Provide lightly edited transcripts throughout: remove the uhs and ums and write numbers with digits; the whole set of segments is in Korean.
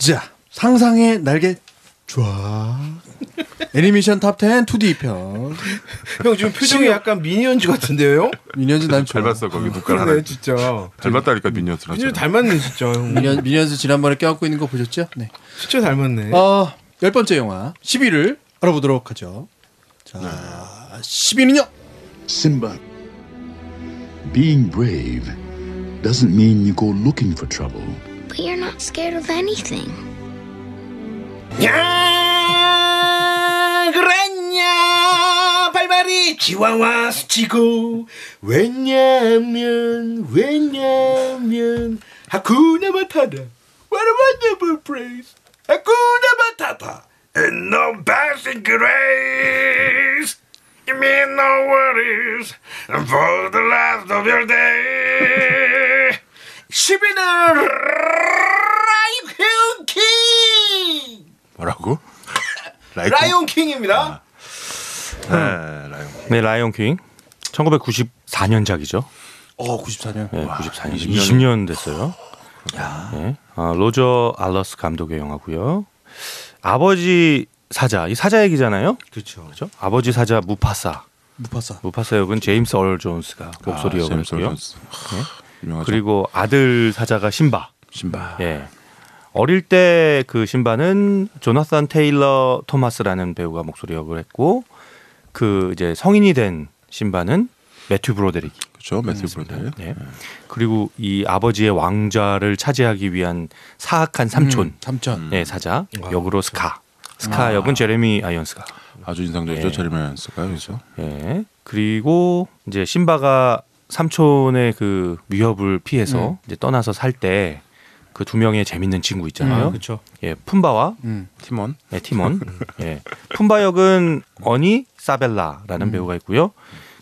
자, 상상의 날개 좋아. 애니메이션 탑10 2D 편. 형 지금 표정이 약간 미니언즈 같은데요? 미니언즈 난 좋아. 닮았어 거기 눈가락 그러네 하나. 진짜. 닮았다니까 미니언즈. 미니언즈 닮았네 진짜 형. 미니언즈 지난번에 껴안고 있는 거 보셨죠? 네. 진짜 닮았네. 10번째 영화 10위를 알아보도록 하죠. 자, 10위는요. Simba, being brave doesn't mean you go looking for trouble. But you're not scared of anything. 야 그랬냐 발발이 지와와 스치고 왜냐면 하쿠나 마타다 What a wonderful phrase 하쿠나 마타타 And no passing grace You mean no worries For the last of your day 10위는 라이온 킹 뭐라고? 라이온 킹입니다. 네, 라이온. 네, 라이온 킹. 1994년작이죠. 94년. 네, 94년. 20년 됐어요. 네. 로저 알러스 감독의 영화고요. 아버지 사자, 이 사자 얘기잖아요. 그렇죠. 그렇죠? 아버지 사자 무파사 역은 제임스 얼 존스가 목소리 역을 했고요. 네. 그리고 아들 사자가 신바. 예. 어릴 때 그 신바는 조나산 테일러 토마스라는 배우가 목소리 역을 했고, 그 이제 성인이 된 신바는 매튜 브로데릭. 그렇죠, 매튜 브로데릭. 예. 그리고 이 아버지의 왕좌를 차지하기 위한 사악한 삼촌, 예, 사자 역으로 스카 역은 제레미 아이언스가 아주 인상적이죠, 예. 제레미 아이언스가 그렇죠. 예. 그리고 이제 신바가 삼촌의 그 위협을 피해서 이제 떠나서 살 때 그 두 명의 재밌는 친구 있잖아요. 그렇죠. 예, 푼바와 티몬. 네, 티몬. 예. 푼바 역은 어니 사벨라라는 배우가 있고요.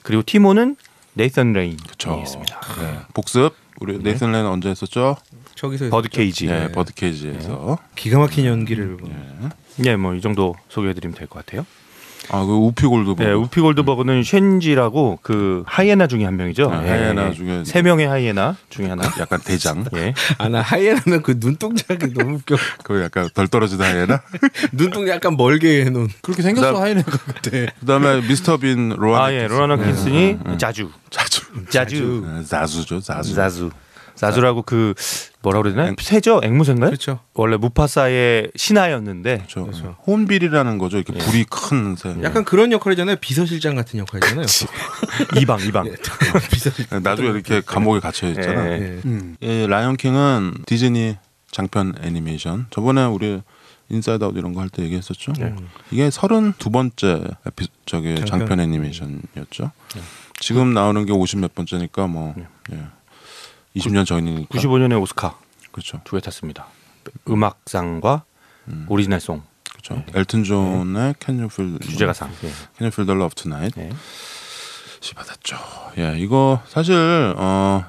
그리고 티몬은 네이선 레인이 있습니다. 네. 복습. 우리 네이슨 레인 언제 했었죠? 저기서 버드 케이지. 네, 버드 케이지에서. 기가 막힌 연기를. 예, 뭐 이 정도 소개해드리면 될 것 같아요. 아, 그 우피 골드버그. 네, 우피 골드버그는 쉔지라고 그 하이에나 중에 한 명이죠. 네, 하이에나 중에 세 명의 하이에나 중에 하나. 약간 대장. 예. 나 하이에나는 그 눈동자가 너무 웃겨. 그 약간 덜 떨어지다 하이에나. 눈동자 약간 멀게 해놓은. 그렇게 생겼어 하이네가 그때. 그다음에 미스터 빈 로나. 로나 킨슨이 자주. 자주죠. 자주라고 그 뭐라 그래야 되나? 새죠? 앵무새인가요? 그렇죠. 원래 무파사의 신하였는데. 그렇죠. 혼빌이라는 거죠. 이렇게 불이 큰 새. 약간 그런 역할이잖아요. 비서실장 같은 역할이잖아요. 이방. 비서실장. 나중에 이렇게 감옥에 갇혀 있잖아. 이 라이언 킹은 디즈니 장편 애니메이션. 저번에 우리 인사이드 아웃 이런 거 할 때 얘기했었죠. 이게 32번째 장편 애니메이션이었죠. 지금 나오는 게 50 몇 번째니까 뭐 20년 전이니까. 95년에 오스카. 그렇죠. 두 개 탔습니다. 음악상과 오리지널송. 그렇죠. 엘튼 존의 Can You Feel 주제가상. Can You Feel the Love Tonight. 네. 받았죠. 예, 이거 사실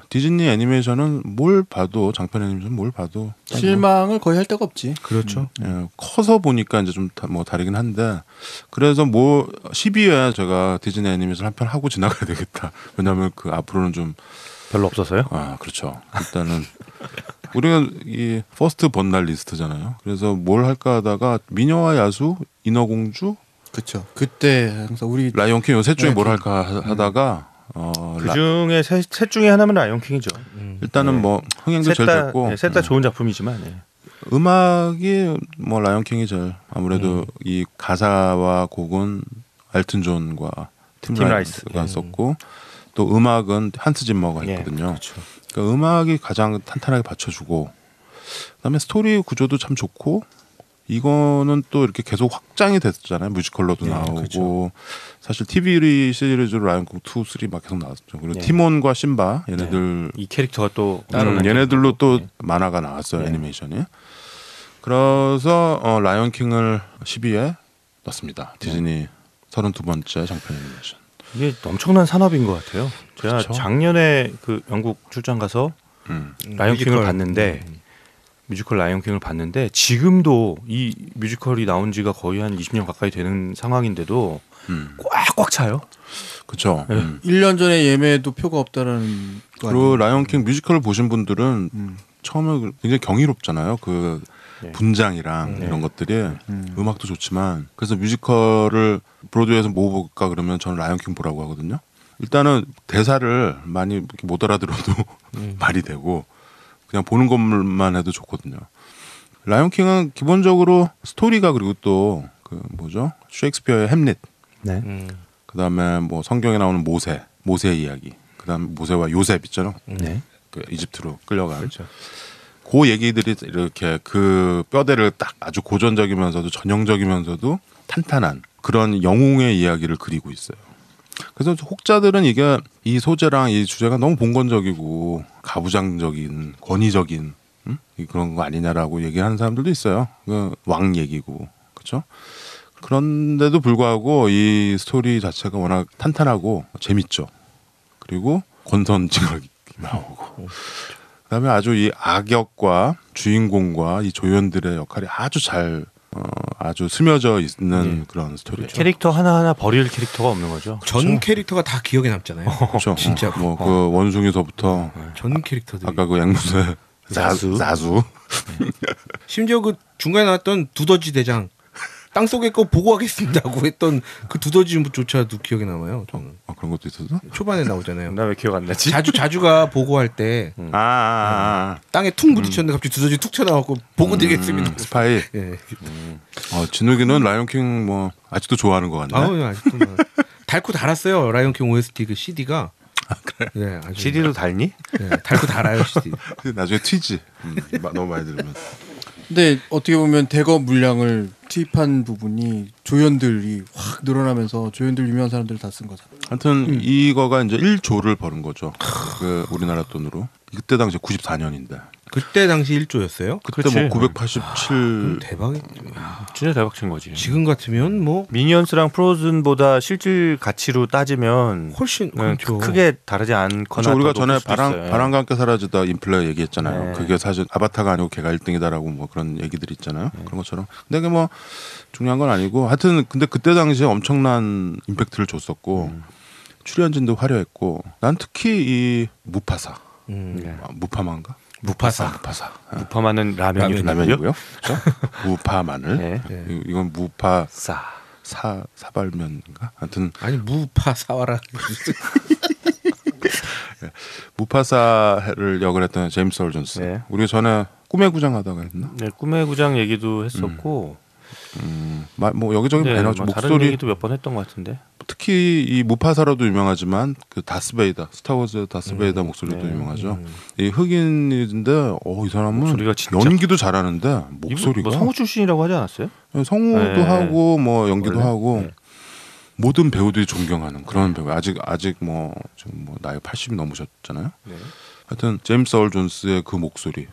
디즈니 애니메이션은 뭘 봐도 장편 애니메이션 뭘 봐도 실망을 거의 할 데가 없지. 그렇죠. 예, 커서 보니까 이제 좀 뭐 다르긴 한데 그래서 뭐 12회 제가 디즈니 애니메이션 한 편 하고 지나가야 되겠다. 왜냐하면 그 앞으로는 좀 별로 없어서요? 그렇죠. 일단은 우리가 이 퍼스트 번날 리스트잖아요. 그래서 뭘 할까 하다가 미녀와 야수, 인어공주, 그렇죠. 그때 항상 우리 라이온 킹 요 셋 중에 뭘 할까 하다가 그 중에 셋 중에 하나면 라이온 킹이죠. 일단은 뭐 흥행도 제일 됐고 셋 다 좋은 작품이지만 음악이 뭐 라이온 킹이 제일 아무래도 이 가사와 곡은 엘튼 존과 팀 라이스가 썼고 또 음악은 한스 짐머가 했거든요. 그렇죠. 그러니까 음악이 가장 탄탄하게 받쳐주고 그다음에 스토리 구조도 참 좋고 이거는 또 이렇게 계속 확장이 됐잖아요. 뮤지컬로도 나오고 그렇죠. 사실 TV 시리즈로 라이온 킹 2, 3 막 계속 나왔죠. 그리고 티몬과 심바 얘네들 이 캐릭터가 또 얘네들로 또 만화가 나왔어요. 애니메이션이. 그래서 라이온 킹을 10위에 넣습니다. 디즈니 32번째 장편 애니메이션. 이게 엄청난 산업인 것 같아요. 제가 그렇죠. 작년에 그 영국 출장 가서 라이온 킹을 봤는데 뮤지컬 라이온 킹을 봤는데 지금도 이 뮤지컬이 나온 지가 거의 한 20년 가까이 되는 상황인데도 꽉꽉 차요. 그렇죠. 1년 전에 예매도 표가 없다라는 거 그리고 라이온 킹 뮤지컬을 보신 분들은 처음에 굉장히 경이롭잖아요. 그 분장이랑 이런 것들이 음악도 좋지만 그래서 뮤지컬을 브로드웨이에서 뭐 볼까 그러면 저는 라이언킹 보라고 하거든요. 일단은 대사를 많이 이렇게 못 알아들어도 말이 되고 그냥 보는 것만 해도 좋거든요. 라이언킹은 기본적으로 스토리가 그리고 또 그 뭐죠? 셰익스피어의 햄릿. 네. 그다음에 뭐 성경에 나오는 모세 이야기. 그다음에 모세와 요셉 있잖아요. 네. 그 이집트로 끌려간. 그렇죠. 그 얘기들이 이렇게 그 뼈대를 딱 아주 고전적이면서도 전형적이면서도 탄탄한 그런 영웅의 이야기를 그리고 있어요. 그래서 혹자들은 이게 이 소재랑 이 주제가 너무 봉건적이고 가부장적인 권위적인 그런 거 아니냐라고 얘기하는 사람들도 있어요. 그 왕 얘기고 그렇죠. 그런데도 불구하고 이 스토리 자체가 워낙 탄탄하고 재밌죠. 그리고 권선징악이 나오고 그다음에 아주 이 악역과 주인공과 이 조연들의 역할이 아주 잘 아주 스며져 있는 그런 스토리죠. 캐릭터 하나하나 버릴 캐릭터가 없는 거죠. 전 캐릭터가 다 기억에 남잖아요. 그렇죠. 진짜. 뭐 그 원숭이서부터 전 캐릭터들. 아까 그 앵무새 사수. 심지어 그 중간에 나왔던 두더지 대장 땅속에 거 보고하겠습니다고 했던 그 두더지조차도 기억에 남아요. 저는. 그런 것도 있었어? 초반에 나오잖아요. 나 왜 기억 안 나지? 자주가 보고할 때 땅에 툭 부딪혔는데 갑자기 두더지 툭 튀어나와서 보고 드리겠습니다. 스파이. 예. 진욱이는 라이온킹 뭐 아직도 좋아하는 것 같네. 아직도 뭐. 달고 달았어요. 라이온킹 OST 그 CD가. 그래? 네, 아주 CD도 달니? 네, 달고 달아요 CD. 나중에 튀지. 너무 많이 들으면. 근데 어떻게 보면 대거 물량을 투입한 부분이 조연들이 확 늘어나면서 조연들 유명한 사람들 다 쓴 거잖아. 하여튼 이거가 이제 1조를 버는 거죠. 그 우리나라 돈으로. 그때 당시 94년인데. 그때 당시 1조였어요? 그때 뭐 987. 대박이. 진짜 대박 친 거지. 지금 같으면 뭐 미니언스랑 프로즌보다 실질 가치로 따지면 훨씬 그렇죠. 크게 다르지 않거나 그렇죠. 우리가 더 전에 높을 수도 있어요. 바람과 함께 사라지다 인플레 얘기했잖아요. 네. 그게 사실 아바타가 아니고 걔가 1등이다라고 뭐 그런 얘기들이 있잖아요. 그런 것처럼. 근데 그게 뭐 중요한 건 아니고 하여튼 근데 그때 당시에 엄청난 임팩트를 줬었고 출연진도 화려했고 난 특히 이 무파사. 무파마인가? 무파사. 무파마는 라면이고요. 그렇죠? 무파마늘. 네. 이건 무파 사발면인가? 하여튼 아니 무파사와라. 무파사를 역을 했던 제임스 얼 존스. 네. 우리가 전에 꿈의 구장 하다가 했나? 네, 꿈의 구장 얘기도 했었고 뭐 여기저기 많이 나오죠. 뭐 다른 목소리 얘기도 몇 번 했던 것 같은데. 특히 이 무파사로도 유명하지만 그 다스베이더 스타워즈 다스베이더 목소리도 유명하죠. 이 흑인인데 이 사람은 목소리가 진짜 연기도 잘하는데 목소리가 뭐 성우 출신이라고 하지 않았어요? 성우도 네. 하고 뭐 연기도 원래? 하고 네. 모든 배우들이 존경하는 그런 배우. 아직 뭐 지금 뭐 나이 80이 넘으셨잖아요. 네. 하여튼 제임스 얼 존스의 그 목소리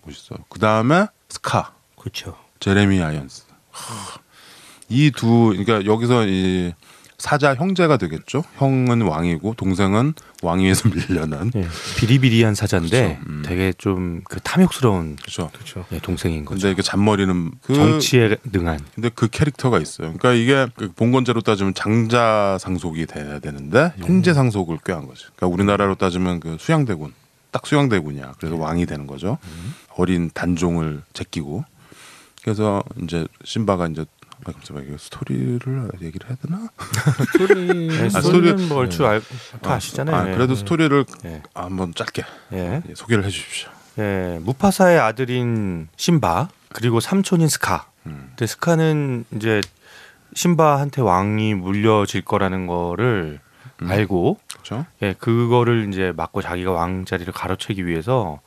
멋있어요. 그 다음에 스카 그렇죠. 제레미 아이언스. 이 두 그러니까 여기서 이 사자 형제가 되겠죠. 형은 왕이고 동생은 왕위에서 밀려난 비리비리한 사자인데 되게 좀 그 탐욕스러운 그렇죠. 동생인 거죠. 근데 이게 잔머리는 그 정치에 능한. 근데 그 캐릭터가 있어요. 그러니까 이게 그 본건제로 따지면 장자 상속이 돼야 되는데 형제 상속을 꾀한 거죠. 그러니까 우리나라로 따지면 그 수양대군 딱 수양대군이야. 그래서 왕이 되는 거죠. 어린 단종을 제끼고 그래서 이제 심바가 이제 잠깐만 스토리를 얘기를 해야 되나? 스토리는 뭐 얼추 다 아시잖아요. 그래도 네. 스토리를 한번 짧게 예. 소개를 해주십시오. 예, 무파사의 아들인 심바 그리고 삼촌인 스카. 근데 스카는 이제 심바한테 왕이 물려질 거라는 거를 알고, 그렇죠? 예, 그거를 이제 막고 자기가 왕 자리를 가로채기 위해서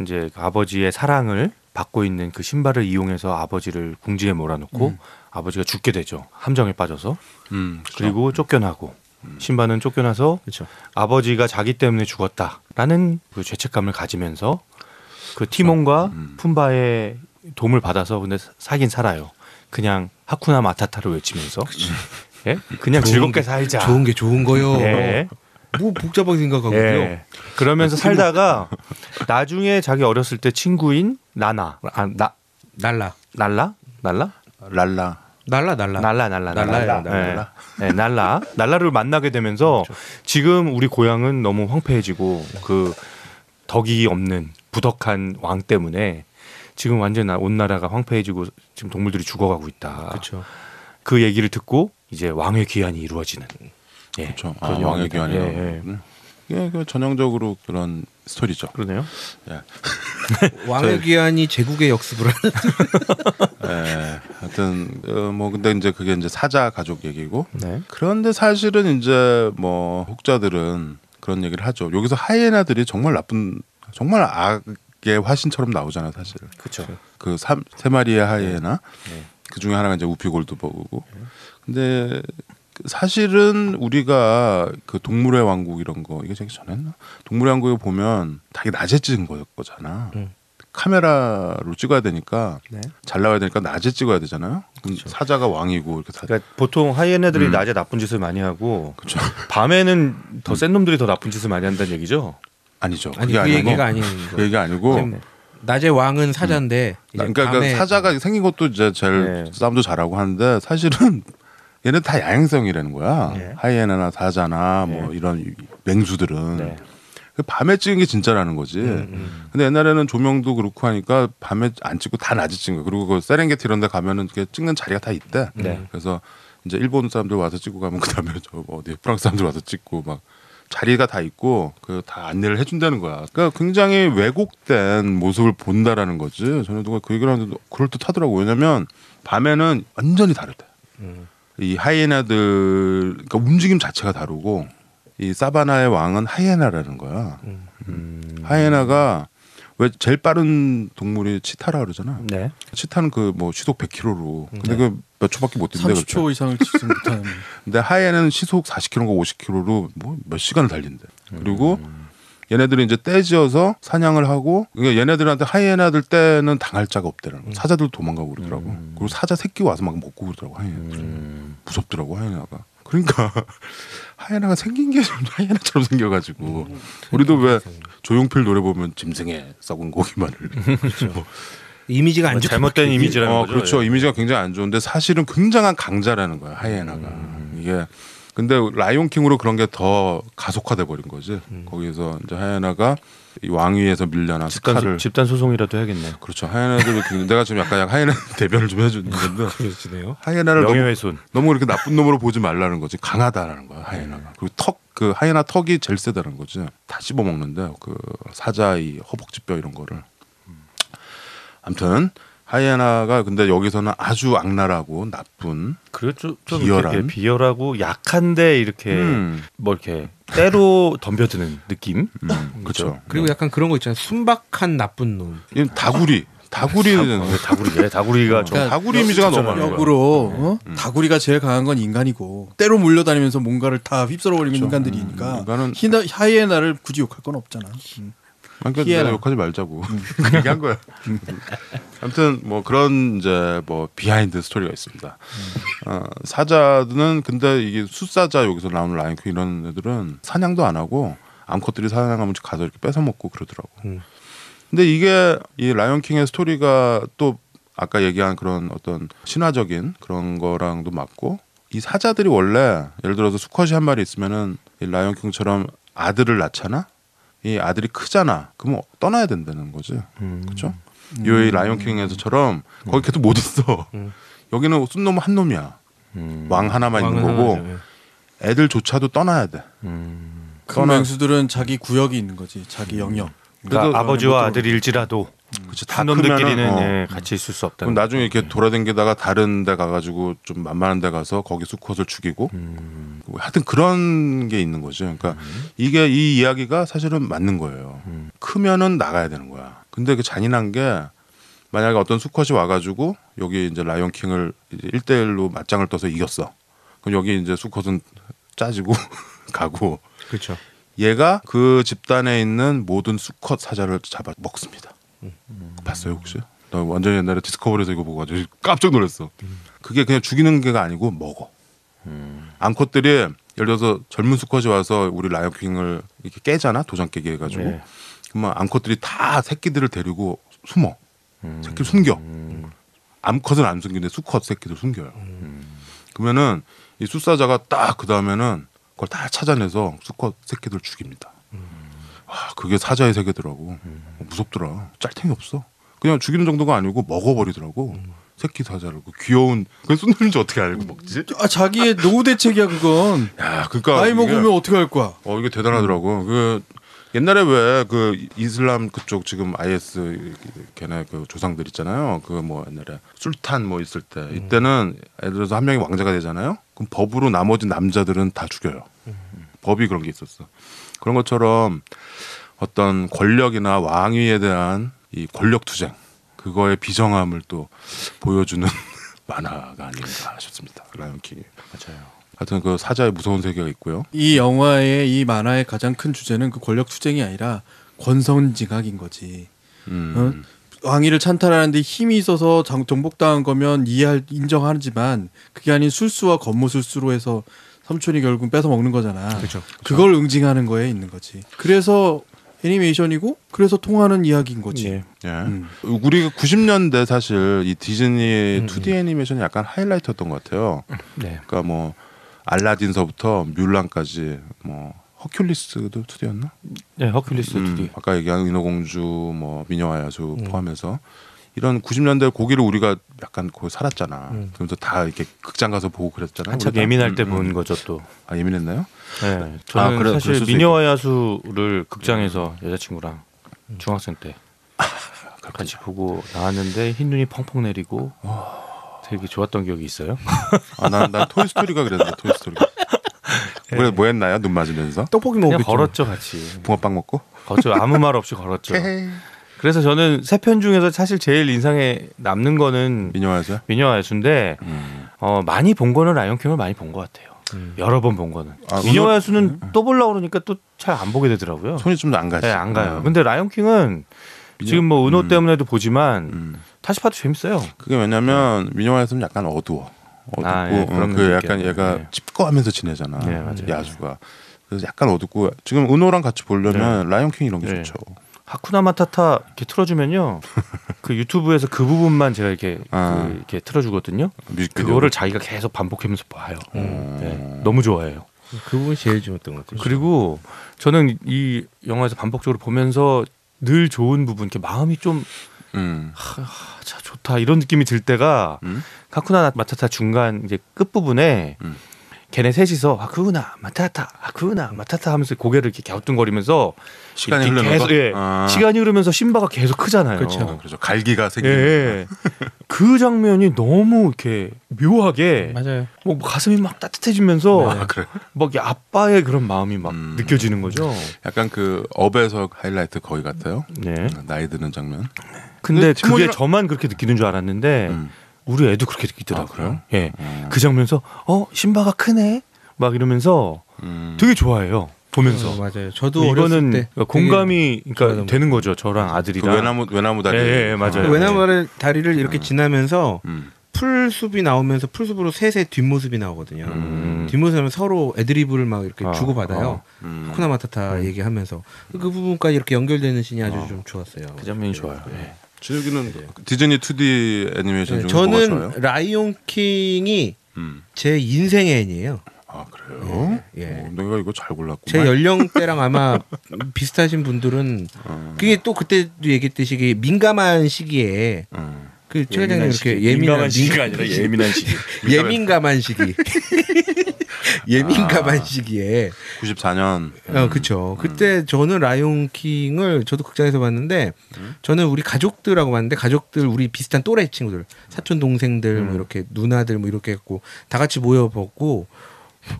이제 그 아버지의 사랑을 받고 있는 그 신발을 이용해서 아버지를 궁지에 몰아넣고 아버지가 죽게 되죠. 함정에 빠져서. 그렇죠. 그리고 쫓겨나고 신바는 쫓겨나서 그렇죠. 아버지가 자기 때문에 죽었다라는 그 죄책감을 가지면서 그 티몬과 푼바의 도움을 받아서 근데 살긴 살아요. 그냥 하쿠나 마타타를 외치면서 예? 그냥 즐겁게 살자. 좋은 게 좋은 거요. 예. 뭐 복잡하게 생각하고요. 예. 그러면서 살다가 나중에 자기 어렸을 때 친구인 날라 날라를 만나게 되면서 지금 우리 고향은 너무 황폐해지고 그 덕이 없는 부덕한 왕 때문에 지금 완전 온 나라가 황폐해지고 지금 동물들이 죽어가고 있다. 그렇죠. 그 얘기를 듣고 이제 왕의 귀환이 이루어지는. 예. 그렇죠. 그런 왕의 영화입니다. 귀환이. 예, 예, 그 전형적으로 그런 스토리죠. 그러네요. 예. 왕의 귀환이 제국의 역습을 하는. 예. 하여튼 뭐 근데 이제 그게 이제 사자 가족 얘기고. 네. 그런데 사실은 이제 뭐 혹자들은 그런 얘기를 하죠. 여기서 하이에나들이 정말 나쁜, 정말 악의 화신처럼 나오잖아, 사실. 그렇죠. 그 세 마리의 하이에나. 그 중에 하나가 이제 우피 골드버그고. 근데 사실은 우리가 그 동물의 왕국 이런 거 이게 되게 전했나? 동물의 왕국에 보면 되게 낮에 찍은 거잖아. 카메라로 찍어야 되니까 네. 잘 나와야 되니까 낮에 찍어야 되잖아요. 사자가 왕이고 이렇게 그러니까 보통 하이에나들이 낮에 나쁜 짓을 많이 하고 그렇죠. 밤에는 더 센 놈들이 더 나쁜 짓을 많이 한다는 얘기죠. 아니죠. 아니 그게 그 아니고 얘기가 아닌 그 거. 얘기가 아니고 낮에 왕은 사자인데 이제 그러니까 밤에 사자가 생긴 것도 이제 제일 네. 싸움도 잘하고 하는데 사실은 얘네 다 야행성이라는 거야. 네. 하이에나나 사자나 뭐 네. 이런 맹수들은 네. 밤에 찍은 게 진짜라는 거지. 근데 옛날에는 조명도 그렇고 하니까 밤에 안 찍고 다 낮에 찍은 거야. 그리고 그 세렝게티 이런 데 가면은 이렇게 찍는 자리가 다 있대. 네. 그래서 이제 일본 사람들 와서 찍고 가면 그다음에 저 어디 프랑스 사람들 와서 찍고 막 자리가 다 있고 그 다 안내를 해준다는 거야. 그러니까 굉장히 왜곡된 모습을 본다라는 거지. 저는 누가 그 얘기를 하는데 그럴 듯하더라고. 왜냐면 밤에는 완전히 다르대. 이 하이에나들 그러니까 움직임 자체가 다르고 이 사바나의 왕은 하이에나라는 거야. 하이에나가 왜 제일 빠른 동물이 치타라 그러잖아. 네. 치타는 그 뭐 시속 100km로. 근데 그 몇 초밖에 못 뛴대. 30초 이상을 치지 못하는. 근데 하이에나는 시속 40km인가 50km로 뭐 몇 시간을 달린대. 그리고 얘네들이 이제 떼지어서 사냥을 하고 그러니까 얘네들한테 하이에나들 떼는 당할 자가 없대라는 거야. 사자들 도망가고 그러더라고. 그리고 사자 새끼 와서 막 먹고 그러더라고. 하이에나들. 무섭더라고 하이에나가. 그러니까 하이에나가 생긴 게 하이에나처럼 생겨가지고 우리도 왜 조용필 노래 보면 짐승의 썩은 고기만을 뭐 이미지가 안 좋고 잘못된 이미지라는 거죠. 그렇죠. 예. 이미지가 굉장히 안 좋은데 사실은 굉장한 강자라는 거야 하이에나가. 이게 근데 라이온킹으로 그런 게 더 가속화돼 버린 거지. 거기서 이제 하이에나가 이 왕위에서 밀려난 스카를 집단 소송이라도 해야겠네. 그렇죠. 하이에나들 내가 지금 약간 하이에나 대변을 좀 해주는 건데 그러시네요. 하이에나를 명예훼손. 너무 그렇게 나쁜 놈으로 보지 말라는 거지. 강하다라는 거야 하이에나가. 그리고 그 하이에나 턱이 제일 세다는 거지. 다 씹어 먹는데 그 사자 이 허벅지뼈 이런 거를. 아무튼 하이에나가 근데 여기서는 아주 악랄하고 나쁜 그렇죠. 좀 비열한. 이렇게 비열하고 약한데 이렇게 뭐 이렇게 때로 덤벼드는 느낌. 그렇죠. 그리고 약간 그런 거 있잖아요. 순박한 나쁜 놈. 이 다구리 다구리가 좀 그러니까 다구리 이미지가 너무 많아요. 역으로 다구리가 제일 강한 건 인간이고 때로 몰려다니면서 뭔가를 다 휩쓸어버리는 인간들이니까 하이에나를 굳이 욕할 건 없잖아. 그러니까 피해라. 내가 욕하지 말자고 그 얘기한 거야. 아무튼 뭐 그런 이제 뭐 비하인드 스토리가 있습니다. 사자는 근데 이게 숫사자 여기서 나오는 라이온킹 이런 애들은 사냥도 안 하고 암컷들이 사냥하면 가서 이렇게 뺏어 먹고 그러더라고. 근데 이게 이 라이온킹의 스토리가 또 아까 얘기한 그런 어떤 신화적인 그런 거랑도 맞고 이 사자들이 원래 예를 들어서 수컷이 한 마리 있으면은 이 라이온킹처럼 아들을 낳잖아. 이 아들이 크잖아. 그러면 떠나야 된다는 거지. 그렇죠? 이 라이온킹에서처럼 거기 계속 못 있어. 여기는 순 놈은 한 놈이야. 왕 하나만 있는 거고 애들조차도 떠나야 돼. 큰 맹수들은 자기 구역이 있는 거지. 자기 영역. 그러니까 아버지와 아들일지라도 그치, 한 놈들끼리는 같이 있을 수 없다. 그럼 나중에 이렇게 돌아다니다가 다른 데 가가지고 좀 만만한 데 가서 거기 수컷을 죽이고 하여튼 그런 게 있는 거죠. 그러니까 이게 이 이야기가 사실은 맞는 거예요. 크면은 나가야 되는 거야. 근데 그 잔인한 게 만약에 어떤 수컷이 와가지고 여기 이제 라이온킹을 1대1로 맞짱을 떠서 이겼어. 그럼 여기 이제 수컷은 짜지고 가고. 그렇죠. 얘가 그 집단에 있는 모든 수컷 사자를 잡아 먹습니다. 봤어요 혹시? 나 완전 옛날에 디스커버리에서 이거 보고 아주 깜짝 놀랐어. 그게 그냥 죽이는 게가 아니고 먹어. 암컷들이 예를 들어서 젊은 수컷이 와서 우리 라이온킹을 이렇게 깨잖아. 도장 깨게 해가지고. 네. 그러면 암컷들이 다 새끼들을 데리고 숨어. 새끼를 숨겨. 암컷은 안 숨기는데 수컷 새끼들 숨겨요. 그러면은 이 숫사자가 딱 그 다음에는 그걸 다 찾아내서 수컷 새끼들 죽입니다. 와, 그게 사자의 세계더라고. 무섭더라. 짤탱이 없어. 그냥 죽이는 정도가 아니고 먹어버리더라고. 새끼 사자를 귀여운 그 순놈인지 어떻게 알고 먹지? 아 자기의 노후 대책이야 그건. 야, 그러니까 나이 먹으면 어떻게 할 거야? 이게 대단하더라고. 그 옛날에 왜 그 이슬람 그쪽 지금 IS 걔네 그 조상들 있잖아요. 그 뭐 옛날에 술탄 뭐 있을 때 이때는 예를 들어서 한 명이 왕자가 되잖아요. 그럼 법으로 나머지 남자들은 다 죽여요. 법이 그런 게 있었어. 그런 것처럼 어떤 권력이나 왕위에 대한 이 권력 투쟁 그거의 비정함을 또 보여주는 만화가 아닌가 싶습니다. 라이온킹. 맞아요. 하여튼 그 사자의 무서운 세계가 있고요. 이 영화의 이 만화의 가장 큰 주제는 그 권력 투쟁이 아니라 권선징악인 거지. 왕위를 찬탈하는데 힘이 있어서 정복당한 거면 인정하지만 그게 아닌 술수와 권모술수로 해서 삼촌이 결국 뺏어 먹는 거잖아. 그렇죠. 그걸 응징하는 거에 있는 거지. 그래서 애니메이션이고 그래서 통하는 이야기인 거지. 예. 우리가 90년대 사실 이 디즈니 2D 애니메이션이 약간 하이라이트였던 것 같아요. 네. 그러니까 뭐 알라딘서부터 뮬란까지 뭐 허큘리스도 2D였나? 네, 허큘리스 2D. 아까 얘기한 인어공주, 뭐 미녀와 야수 포함해서 이런 90년대 고기를 우리가 약간 거기 살았잖아. 그러면서 다 이렇게 극장 가서 보고 그랬잖아. 한참 우리가. 예민할 때 본 거죠 또. 아 예민했나요? 네, 저는 그래, 사실 그랬을 수 미녀와 야수를 극장에서 여자친구랑 중학생 때 같이 보고 나왔는데 흰 눈이 펑펑 내리고 되게 좋았던 기억이 있어요. 난 토이스토리가 그랬는데 토이스토리가. 그래 뭐 했나요? 눈 맞으면서? 떡볶이 그냥 먹었겠죠. 걸었죠 같이. 붕어빵 먹고? 걸었죠. 아무 말 없이 걸었죠. 그래서 저는 세 편 중에서 사실 제일 인상에 남는 거는 미녀와 야수? 미녀와 야수인데 많이 본 거는 라이온킹을 많이 본 것 같아요. 여러 번 본 거는. 미녀와 야수는 또 보려고 그러니까 또 잘 안 보게 되더라고요. 손이 좀 안 가지. 네, 안 가요. 근데 라이온킹은 지금 뭐 은호 때문에도 보지만 다시 봐도 재밌어요. 그게 왜냐면 미녀와 야수는 약간 어둡고 그런 그 면도 약간 있겠네요. 얘가 네. 찝거하면서 지내잖아. 네, 맞아요. 야수가. 그래서 약간 어둡고 지금 은호랑 같이 보려면 라이온킹 이런 게 네. 좋죠. 하쿠나 마타타 이렇게 틀어주면요, 그 유튜브에서 그 부분만 제가 이렇게 이렇게 틀어주거든요. 뮤직비디오. 그거를 자기가 계속 반복하면서 봐요. 네, 너무 좋아해요. 그 부분이 제일 좋았던 것 같아요. 그리고 저는 이 영화에서 반복적으로 보면서 늘 좋은 부분, 이렇게 마음이 좀 자, 좋다 이런 느낌이 들 때가 하쿠나 마타타 중간 이제 끝 부분에. 걔네 셋이서 하쿠나 마타타 하면서 고개를 이렇게 갸우뚱거리면서 시간이 이렇게 흐르는 계속, 거? 시간이 흐르면서 심바가 계속 크잖아요. 그렇죠. 갈기가 생기는. 예. 그 장면이 너무 이렇게 묘하게 맞아요. 뭐 가슴이 막 따뜻해지면서 그래. 막 아빠의 그런 마음이 막 느껴지는 거죠. 약간 그 업에서 하이라이트 거의 같아요. 네. 나이 드는 장면. 근데 그게 티모니랑- 저만 그렇게 느끼는 줄 알았는데 우리 애도 그렇게 느끼더라고요. 그래요? 예. 그 장면에서 심바가 크네 막 이러면서 되게 좋아해요. 보면서. 맞아요. 저도 어렸을 이거는 때 공감이 그러니까 좋아하는 되는 거죠. 저랑 그 아들이랑. 외나무 다리. 예, 맞아요. 외나무 다리를 이렇게 지나면서 음. 풀숲이 나오면서 풀숲으로 셋의 뒷모습이 나오거든요. 뒷모습은 서로 애드리브를 막 이렇게 주고받아요. 하쿠나 마타타 얘기하면서 그 부분까지 이렇게 연결되는 신이 아주 좀 좋았어요. 그 장면이 좋아요. 예. 진욱이는 디즈니 2D 애니메이션 중에 뭐가 저는 좋아요? 라이온 킹이 제 인생의 애니에요. 아 그래요? 예. 내가 이거 잘 골랐구만. 제 연령대랑 아마 비슷하신 분들은 그게 또 그때도 얘기했듯이 이게 민감한 시기에 그 최 회장님 이렇게 민감한 시기가 아니라 예민한 시기. 예민감한 시기. 예민감한 시기에 94년. 그쵸. 그때 저는 라이온 킹을 저도 극장에서 봤는데 저는 우리 가족들하고 봤는데 가족들 우리 비슷한 또래 친구들 사촌 동생들 뭐 이렇게 누나들 뭐 이렇게 했고 다 같이 모여 보고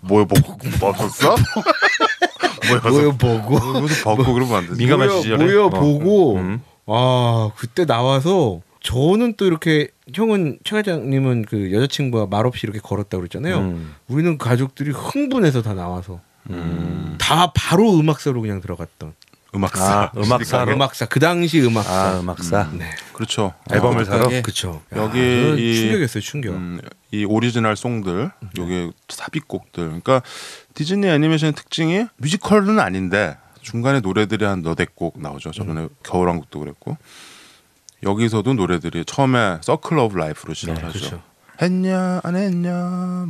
뭐 없었어? 모여 보고 무슨 벗고 그러면 안 되지. 민감한 시절에 모여 보고 아 그때 나와서 저는 또 이렇게 형은 최 회장님은 그 여자친구와 말없이 이렇게 걸었다고 그랬잖아요. 우리는 가족들이 흥분해서 다 나와서 다 바로 음악사로 그냥 들어갔던 음악사. 음악사 그 당시 음악사. 음악사. 네. 그렇죠. 앨범을 사러. 그렇죠. 여기 저는 이 충격이었어요. 충격. 이 오리지널 송들, 요게 삽입곡들. 그러니까 디즈니 애니메이션의 특징이 뮤지컬은 아닌데 중간에 노래들이 한 너댓 곡 나오죠. 저번에 겨울왕국도 그랬고. 여기서도 노래들이 처음에 서클 오브 라이프로 시작하죠. 그렇죠. 했냐 안 했냐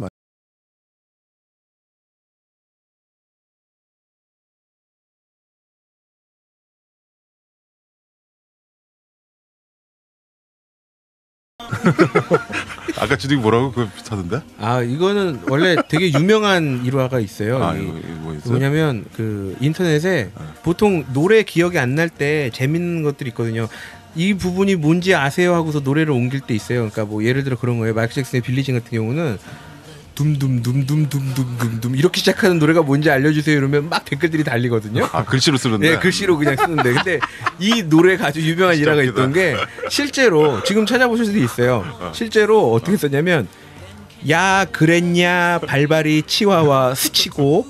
아까 주디 뭐라고 그거 비슷하던데? 아 이거는 원래 되게 유명한 일화가 있어요. 아 이거 뭐 있어요? 뭐냐면 그 인터넷에 보통 노래 기억이 안 날 때 재밌는 것들이 있거든요. 이 부분이 뭔지 아세요 하고서 노래를 옮길 때 있어요. 그러니까 뭐 예를 들어 그런 거예요. 마이클 잭슨의 빌리진 같은 경우는 둠둠둠둠둠둠둠둠 이렇게 시작하는 노래가 뭔지 알려주세요 이러면 막 댓글들이 달리거든요. 아 글씨로 쓰는데? 네, 글씨로 그냥 쓰는데 근데 이 노래가 아주 유명한 일화가 있던 게 실제로 지금 찾아보실 수도 있어요. 실제로 어떻게 썼냐면 야 그랬냐 발발이 치와와 스치고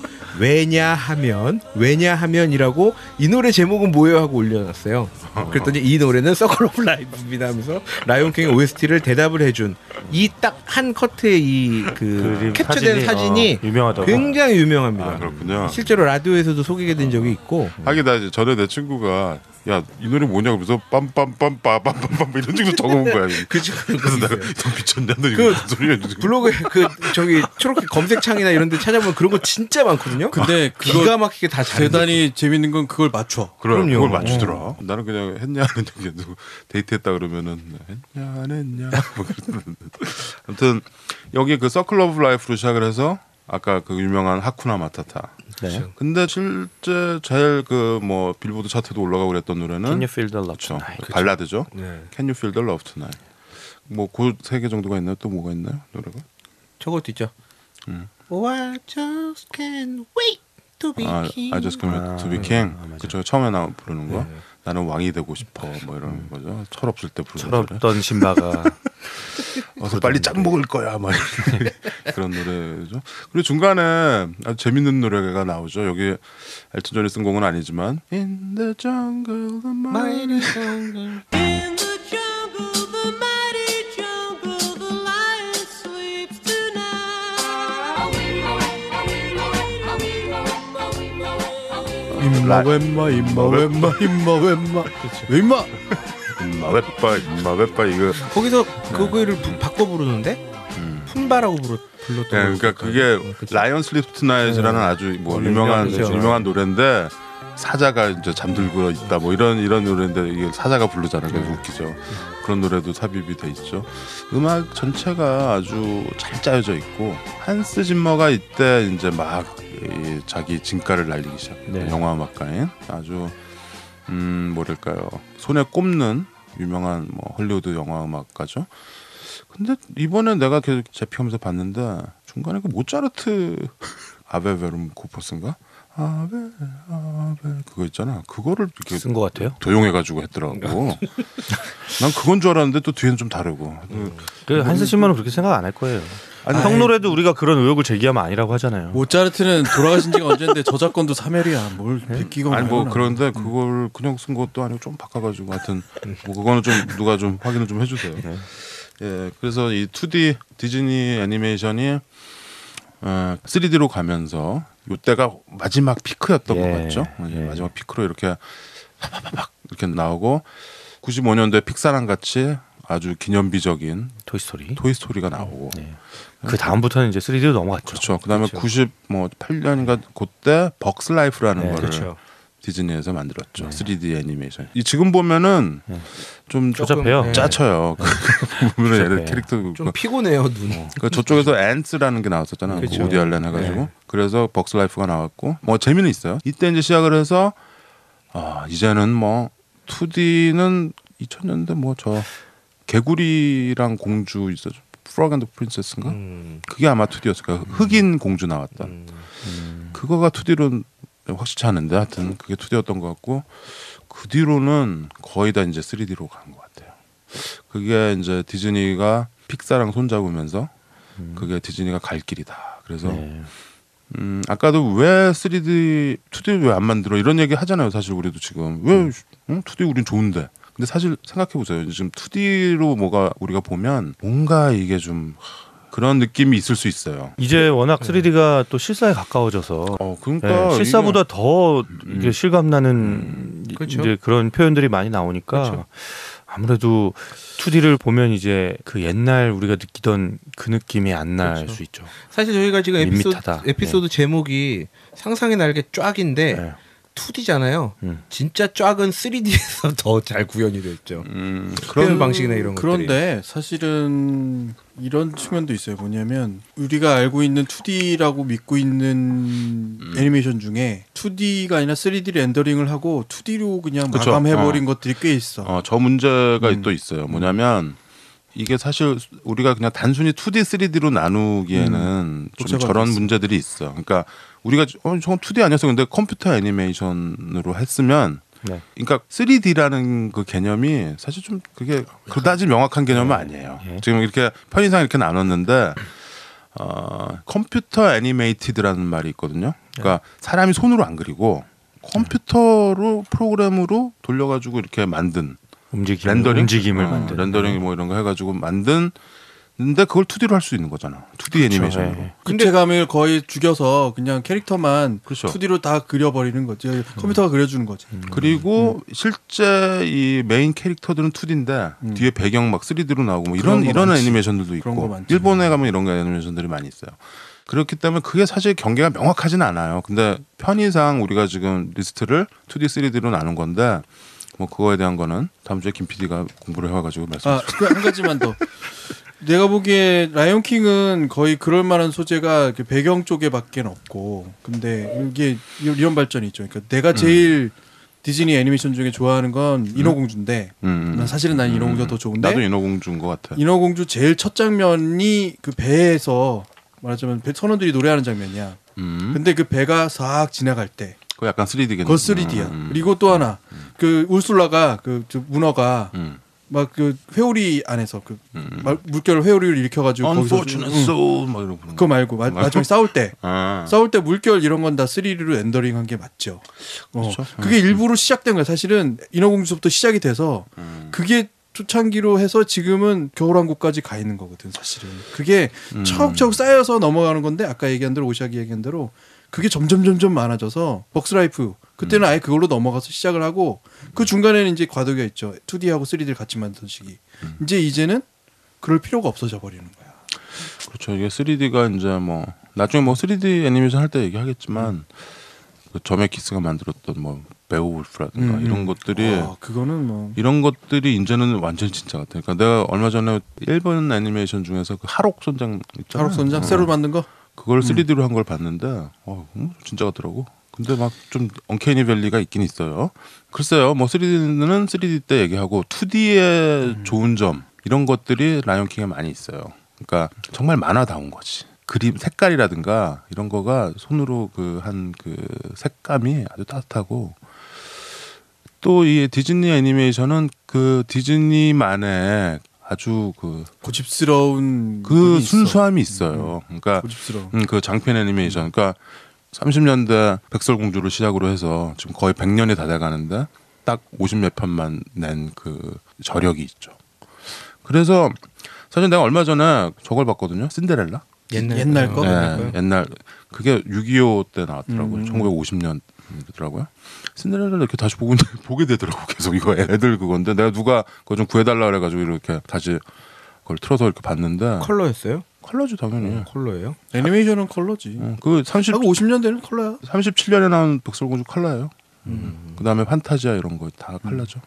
왜냐하면이라고 이 노래 제목은 뭐예요 하고 올려놨어요. 그랬더니 이 노래는 서클 오브 라이프입니다 하면서 라이온킹 OST를 대답을 해준 이 딱 한 커트의 이 그 캡처된 사진이 유명하다고. 굉장히 유명합니다. 아 그렇군요. 실제로 라디오에서도 소개된 적이 있고. 하긴 나 이제 전에 내 친구가 야 이 노래 뭐냐고 그래서 빰빰빰빰빰빰빰 이런 식으로 적어온 거야. 그죠. 그래서 내가 너 미쳤냐 너 이거 무슨 소리야? 블로그에 그 저기 초록색 검색창이나 이런 데 찾아보면 그런 거 진짜 많거든요. 근데 그거 기가 막히게 다 잘. 대단히 재밌는 건 그걸 맞춰. 그럼요. 그럼요. 그걸 맞추더라. 나는 그냥 했냐 안 했냐 누구 데이트했다 그러면은 했냐 안 했냐 뭐 그러는데. 아무튼 여기 그 서클 오브 라이프로 시작을 해서 아까 그 유명한 하쿠나 마타타. 네. 근데 실제 제일 그 뭐 빌보드 차트도 올라가고 그랬던 노래는 Can You Feel the Love 그렇죠. Tonight. 발라드죠. 네. Can You Feel the Love Tonight. 뭐 그 세 개 정도가 있나요? 또 뭐가 있나요? 노래가? 저것도 있죠. Oh, I just can't wait to be king. I just can't wait to be king. 그쵸. 처음에 나 부르는 거. 나는 왕이 되고 싶어. 뭐 이런 거죠. 철없을 때 부르는 노래. 철없던 신바가 어서 빨리 짱 먹을 거야. 막 그런 노래죠. 그리고 중간에 아주 재밌는 노래가 나오죠. 여기 엘튼 존이 쓴 곡은 아니지만 In the jungle, the mighty jungle. 임마 웬마 왜 임마 웹바 이거. 거기서 그거를 바꿔 부르는데 품바라고 불렀던. 네, 그러니까 그게 라이언 슬립 투나잇이라는 아주 뭐 유명한 노래인데 사자가 이제 잠들고 있다 뭐 이런 노래인데 이게 사자가 부르잖아요. 그래서 웃기죠. 그런 노래도 삽입이 돼 있죠. 음악 전체가 아주 잘 짜여져 있고 한스 짐머가 이때 이제 막 자기 진가를 날리기 시작해요. 네. 영화 음악가인 아주 뭐랄까요 손에 꼽는 유명한 뭐 헐리우드 영화 음악가죠. 근데 이번에 내가 계속 재피하면서 봤는데 중간에 그 모차르트 아베 베름 코퍼스인가? 아베 그거 있잖아. 그거를 이렇게 쓴 것 같아요. 도용해가지고 했더라고. 난 그건 줄 알았는데 또 뒤에는 좀 다르고. 그 한스 씨만은 그렇게 생각 안 할 거예요. 아니 형 노래도 우리가 그런 의혹을 제기하면 아니라고 하잖아요. 모차르트는 돌아가신 지가 언젠데 저작권도 사멸이야. 뭘 베끼고 아니 뭐 그런데 그걸 그냥 쓴 것도 아니고 좀 바꿔가지고 하여튼 뭐 그거는 좀 누가 좀 확인을 좀 해주세요. 예, 그래서 이 2D 디즈니 애니메이션이 3D로 가면서 이때가 마지막 피크였던 것 같죠. 마지막 피크로 이렇게 팍팍팍 이렇게 나오고 95년도에 픽사랑 같이 아주 기념비적인 토이스토리가 나오고 그 다음부터는 이제 3D로 넘어갔죠. 그렇죠. 그다음에 98년인가 그때 벅스 라이프라는 거를 그렇죠. 디즈니에서 만들었죠. 3D 애니메이션. 이 지금 보면은 좀 조잡해요. 짜쳐요. 보면은 얘들 캐릭터 좀 피곤해요 눈. 그 저쪽에서 앤스라는 게 나왔었잖아요. 그렇죠. 오디 알렌 해가지고 그래서 벅스 라이프가 나왔고 뭐 재미는 있어요. 이때 이제 시작을 해서 이제는 뭐 2D는 2000년대 뭐 저 개구리랑 공주 있었죠. 프로그 앤드 프린세스인가? 그게 아마 2D였을 거예요. 흑인 공주 나왔던. 그거가 2D로 확실치 않은데 하여튼 그게 2D였던 것 같고 그 뒤로는 거의 다 이제 3D로 간 것 같아요. 그게 이제 디즈니가 픽사랑 손잡으면서 그게 디즈니가 갈 길이다. 그래서 아까도 왜 3D, 2D 왜 안 만들어 이런 얘기 하잖아요. 사실 우리도 지금 왜 2D 우린 좋은데. 근데 사실 생각해 보세요. 지금 2D로 뭐가 우리가 보면 뭔가 이게 좀 그런 느낌이 있을 수 있어요. 이제 워낙 3D가 또 실사에 가까워져서 그러니까 실사보다 더 이게 실감나는 그렇죠. 이제 그런 표현들이 많이 나오니까 그렇죠. 아무래도 2D를 보면 이제 그 옛날 우리가 느끼던 그 느낌이 안 날 수 그렇죠. 있죠. 사실 저희가 지금 밋밋하다. 에피소드 제목이 상상의 날개 쫙인데 2D잖아요. 진짜 쫙은 3D에서 더 잘 구현이 됐죠. 그런 방식이나 이런 것들이. 그런데 사실은 이런 측면도 있어요. 뭐냐면 우리가 알고 있는 2D라고 믿고 있는 애니메이션 중에 2D가 아니라 3D 렌더링을 하고 2D로 그냥 그쵸. 마감해버린 것들이 꽤 있어. 저 문제가 또 있어요. 뭐냐면 이게 사실 우리가 그냥 단순히 2D, 3D로 나누기에는 좀 저런 문제들이 있어. 그러니까 우리가 저건 2D 아니었어. 근데 컴퓨터 애니메이션으로 했으면 네. 그러니까 3D라는 그 개념이 사실 좀 그게 그다지 명확한 개념은 아니에요. 지금 이렇게 편의상 이렇게 나눴는데 컴퓨터 애니메이티드라는 말이 있거든요. 그러니까 사람이 손으로 안 그리고 컴퓨터로 프로그램으로 돌려가지고 이렇게 만든 움직임을 만든 렌더링 뭐 이런 거 해가지고 만든. 근데 그걸 2D로 할 수 있는 거잖아. 2D 애니메이션으로. 네. 입체감을 거의 죽여서 그냥 캐릭터만 그렇죠. 2D로 다 그려버리는 거지. 컴퓨터가 그려주는 거지. 그리고 실제 이 메인 캐릭터들은 2D인데 뒤에 배경 막 3D로 나오고 뭐 이런 많지. 애니메이션들도 그런 거 있고 많지. 일본에 가면 이런 애니메이션들이 많이 있어요. 그렇기 때문에 그게 사실 경계가 명확하진 않아요. 근데 편의상 우리가 지금 리스트를 2D, 3D로 나눈 건데 뭐 그거에 대한 거는 다음 주에 김 PD가 공부를 해와가지고 말씀해 주세요. 한 가지만 더. 내가 보기에 라이온 킹은 거의 그럴 만한 소재가 배경 쪽에밖에 없고, 근데 이게 이런 발전이 있죠. 그러니까 내가 제일 디즈니 애니메이션 중에 좋아하는 건 인어공주인데, 사실은 난 인어공주가 더 좋은데. 나도 인어공주인 것 같아. 인어공주 제일 첫 장면이 그 배에서 말하자면 선원들이 노래하는 장면이야. 근데 그 배가 싹 지나갈 때. 그거 약간 3D겠네. 그거 3D야. 그리고 또 하나 그 울술라가 저 문어가 막 그 회오리 안에서 그 물결 회오리를 일으켜가지고 Unfortunate soul 막 이런 그거 말고 마지막에 싸울 때 싸울 때 물결 이런 건 다 3D로 렌더링한 게 맞죠. 그렇죠. 그게 일부러 시작된 거야. 사실은 인어공주부터 시작이 돼서 그게 초창기로 해서 지금은 겨울왕국까지 가 있는 거거든. 사실은 그게 차곡차곡 쌓여서 넘어가는 건데 아까 얘기한 대로 오샤기 얘기한 대로 그게 점점 많아져서 벅스라이프 그때는 아예 그걸로 넘어가서 시작을 하고 그 중간에는 이제 과도기가 있죠. 2D하고 3D를 같이 만든 시기. 이제는 그럴 필요가 없어져 버리는 거야. 그렇죠. 이게 3D가 이제 뭐 나중에 뭐 3D 애니메이션 할 때 얘기하겠지만 그 저메키스가 만들었던 뭐 베오울프라든가 이런 것들이 그거는 뭐 이런 것들이 이제는 완전 진짜 같아. 그러니까 내가 얼마 전에 일본 애니메이션 중에서 그 하록 선장 있잖아. 하록 선장 새로 만든 거 그걸 3D로 한 걸 봤는데 진짜 같더라고. 근데 막 좀 언케이니 밸리가 있긴 있어요. 글쎄요. 뭐 3D는 3D 때 얘기하고 2D의 좋은 점 이런 것들이 라이온 킹에 많이 있어요. 그러니까 정말 만화다운 거지. 그림 색깔이라든가 이런 거가 손으로 그 한 그 색감이 아주 따뜻하고 또 이 디즈니 애니메이션은 그 디즈니만의 아주 그 고집스러운 그 순수함이 있어요. 그러니까 고집스러운 그 장편 애니메이션. 그러니까 30년대 백설공주를 시작으로 해서 지금 거의 100년이 다 돼가는데 딱 50몇 편만 낸 그 저력이 있죠. 그래서 사실 내가 얼마 전에 저걸 봤거든요. 신데렐라. 옛날 거? 네, 옛날 그게 6.25 때 나왔더라고요. 1950년이더라고요. 신데렐라를 이렇게 다시 보게 되더라고. 계속 이거 애들 그건데 내가 누가 그거 좀 구해달라 그래가지고 이렇게 다시 그걸 틀어서 이렇게 봤는데 컬러였어요? 컬러죠 당연히. 컬러예요? 애니메이션은 컬러지. 그 50년대는 컬러야. 37년에 나온 백설공주 컬러예요. 그다음에 판타지아 이런 거 다 컬러죠.